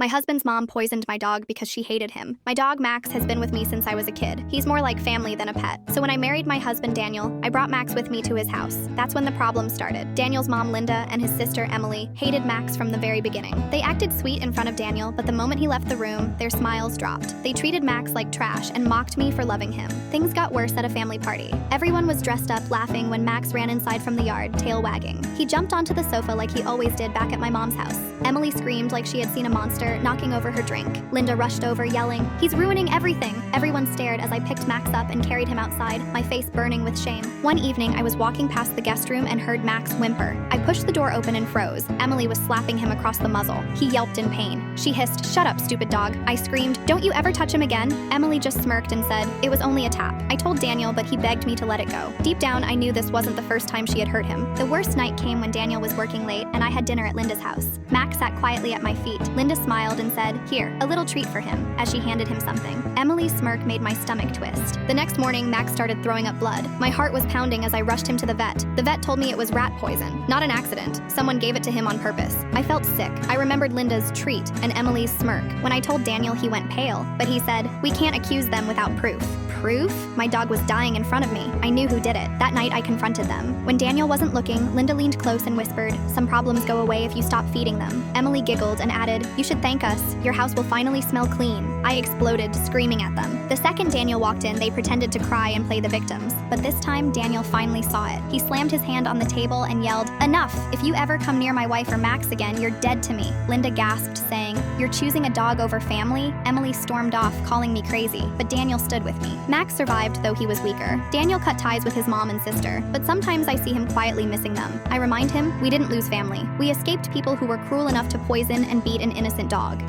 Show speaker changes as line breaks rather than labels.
My husband's mom poisoned my dog because she hated him. My dog, Max, has been with me since I was a kid. He's more like family than a pet. So when I married my husband, Daniel, I brought Max with me to his house. That's when the problem started. Daniel's mom, Linda, and his sister, Emily, hated Max from the very beginning. They acted sweet in front of Daniel, but the moment he left the room, their smiles dropped. They treated Max like trash and mocked me for loving him. Things got worse at a family party. Everyone was dressed up, laughing when Max ran inside from the yard, tail wagging. He jumped onto the sofa like he always did back at my mom's house. Emily screamed like she had seen a monster, knocking over her drink. Linda rushed over, yelling, "He's ruining everything!" Everyone stared as I picked Max up and carried him outside, my face burning with shame. One evening, I was walking past the guest room and heard Max whimper. I pushed the door open and froze. Emily was slapping him across the muzzle. He yelped in pain. She hissed, "Shut up, stupid dog." I screamed, "Don't you ever touch him again?" Emily just smirked and said, "It was only a tap." I told Daniel, but he begged me to let it go. Deep down, I knew this wasn't the first time she had hurt him. The worst night came when Daniel was working late and I had dinner at Linda's house. Max sat quietly at my feet. Linda smiled and said, "Here, a little treat for him," as she handed him something. Emily's smirk made my stomach twist. The next morning, Max started throwing up blood. My heart was pounding as I rushed him to the vet. The vet told me it was rat poison, not an accident. Someone gave it to him on purpose. I felt sick. I remembered Linda's treat and Emily's smirk. When I told Daniel, he went pale, but he said, "We can't accuse them without proof." Proof? My dog was dying in front of me. I knew who did it. That night, I confronted them. When Daniel wasn't looking, Linda leaned close and whispered, "Some problems go away if you stop feeding them." Emily giggled and added, "You should thank us. Your house will finally smell clean." I exploded, screaming at them. The second Daniel walked in, they pretended to cry and play the victims. But this time, Daniel finally saw it. He slammed his hand on the table and yelled, "Enough! If you ever come near my wife or Max again, you're dead to me." Linda gasped, saying, "You're choosing a dog over family?" Emily stormed off, calling me crazy, but Daniel stood with me. Max survived, though he was weaker. Daniel cut ties with his mom and sister, but sometimes I see him quietly missing them. I remind him, we didn't lose family. We escaped people who were cruel enough to poison and beat an innocent dog.